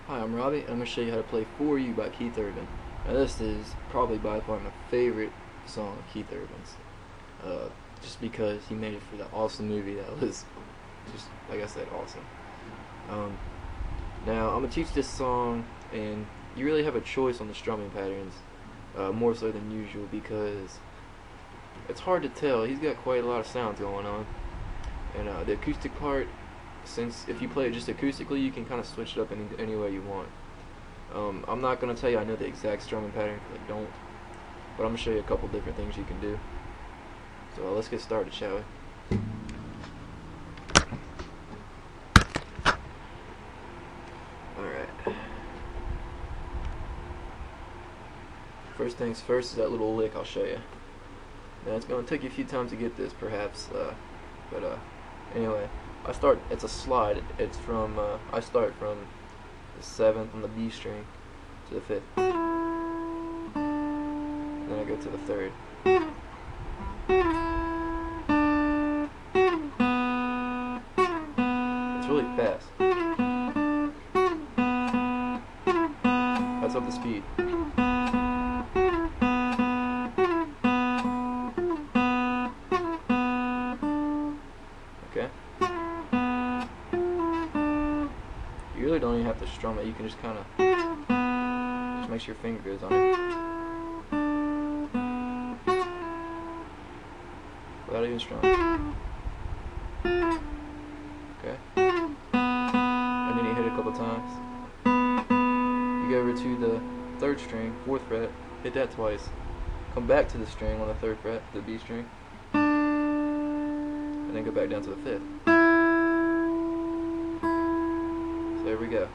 Hi, I'm Robbie, and I'm going to show you how to play For You by Keith Urban. Now this is probably by far my favorite song of Keith Urban's. Just because he made it for that awesome movie that was just, like I said, awesome. Now I'm going to teach this song, and you really have a choice on the strumming patterns, more so than usual, because it's hard to tell. He's got quite a lot of sounds going on, and the acoustic part, since if you play it just acoustically, you can kind of switch it up any way you want. I'm not going to tell you I know the exact strumming pattern, because I don't, but I'm going to show you a couple different things you can do. So let's get started, shall we? Alright. First things first is that little lick I'll show you. Now it's going to take you a few times to get this, perhaps, but anyway. It's a slide. It's from, I start from the 7th on the B string to the 5th. Then I go to the 3rd. It's really fast. That's up the speed. Okay? You really don't even have to strum it. You can just kind of just make sure your finger goes on it without even strumming. Okay, and then you hit it a couple times. You go over to the 3rd string, 4th fret, hit that twice. Come back to the string on the 3rd fret, the B string, and then go back down to the 5th. There we go.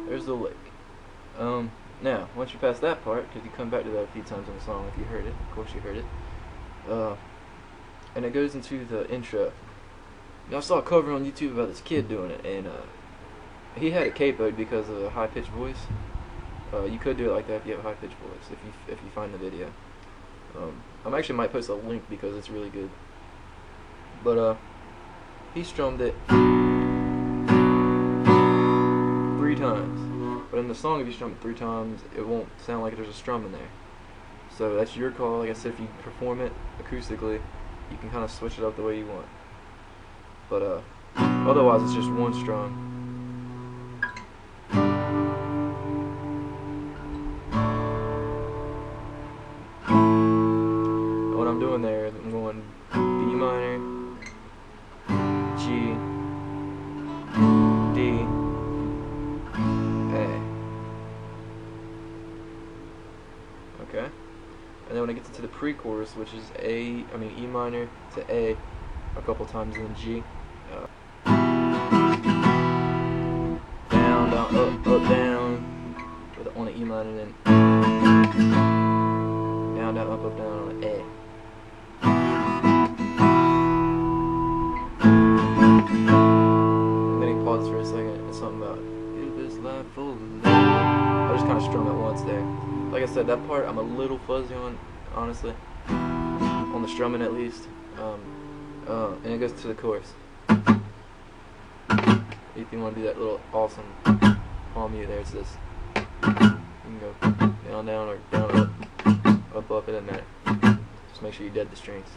There's the lick. Now, once you pass that part, because you come back to that a few times in the song if you heard it, of course you heard it, and it goes into the intro. Now, I saw a cover on YouTube about this kid doing it, and he had it capoed because of a high-pitched voice. You could do it like that if you have a high-pitched voice, if you find the video. I actually might post a link because it's really good. But he strummed it 3 times. But in the song, if you strum it 3 times, it won't sound like there's a strum in there. So that's your call. Like I said, if you perform it acoustically, you can kind of switch it up the way you want. But otherwise, it's just 1 strum. What I'm doing there is I'm going B minor, G, D, A. Okay, and then when I get to the pre-chorus, which is E minor to A, a couple times, and then G, down, down, up, down, on the E minor, then down, down, up, down on the A. And then he paused for a second. It's something about "Give this life full of love." I just kind of strummed it once there. Like I said, that part I'm a little fuzzy on, honestly, on the strumming at least. And it goes to the chorus. If you want to do that little awesome palm mute there, it's this. You can go down, down, or down, up, up. It doesn't matter. Just make sure you dead the strings.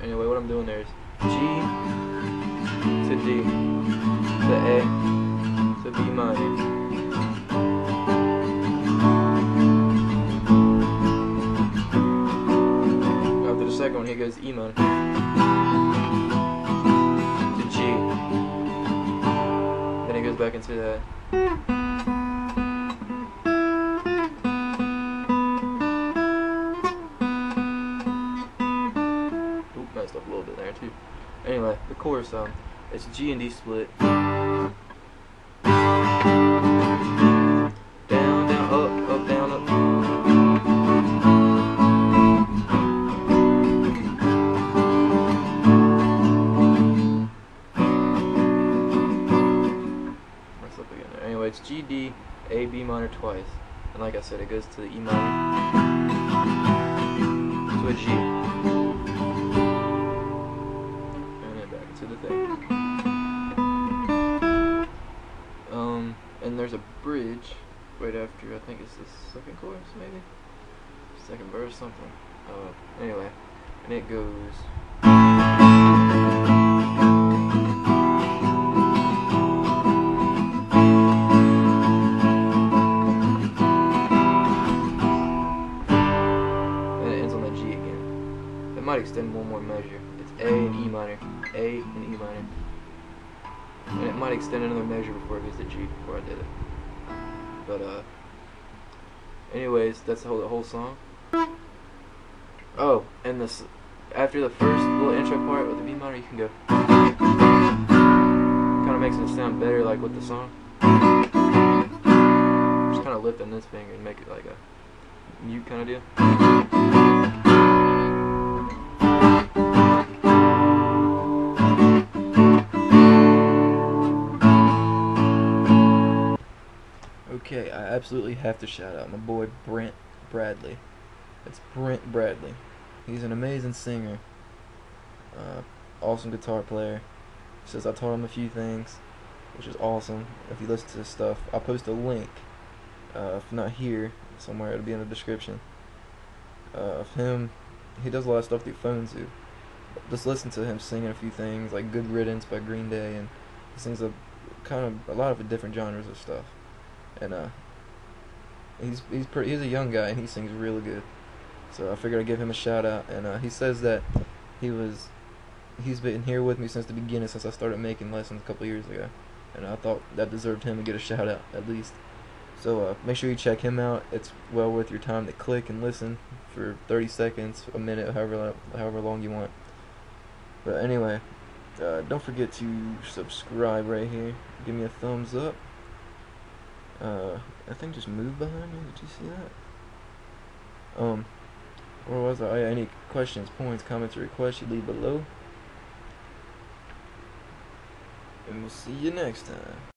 Anyway, what I'm doing there is G to D to A to B minor. After the second one, here goes E minor. go back into that. Oop, messed up a little bit there too. Anyway, the chorus it's G and D split. Down, down, up, up, down, up. Messed up again. Anyway, it's G, D, A, B minor twice. And like I said, it goes to the E minor, to a G, and then back to the thing. And there's a bridge right after, I think it's the second chorus, maybe? Second verse, something. Anyway, and it goes. Might extend one more measure. It's A and E minor, A and E minor, and it might extend another measure before it goes to G. Before I did it, but anyways, that's the whole song. Oh, and this after the first little intro part with the B minor, you can go. Kind of makes it sound better, like with the song. Just kind of lifting this finger and make it like a mute kind of deal. Okay, I absolutely have to shout out my boy Brent Bradley. It's Brent Bradley. He's an amazing singer, awesome guitar player. He says I taught him a few things, which is awesome. If you listen to his stuff, I'll post a link. If not here, somewhere, it'll be in the description. Of him, he does a lot of stuff through phone too. Just listen to him singing a few things, like "Good Riddance" by Green Day, and he sings a lot of different genres of stuff. And he's a young guy and he sings really good, so I figured I'd give him a shout out. And he says that he's been here with me since the beginning, since I started making lessons a couple years ago, and I thought that deserved him to get a shout out at least. So make sure you check him out. It's well worth your time to click and listen for 30 seconds, a minute, however long you want. But anyway, don't forget to subscribe right here. Give me a thumbs up. I think just moved behind me. Did you see that? Where was I? Oh, yeah, any questions, points, comments, or requests you leave below. And we'll see you next time.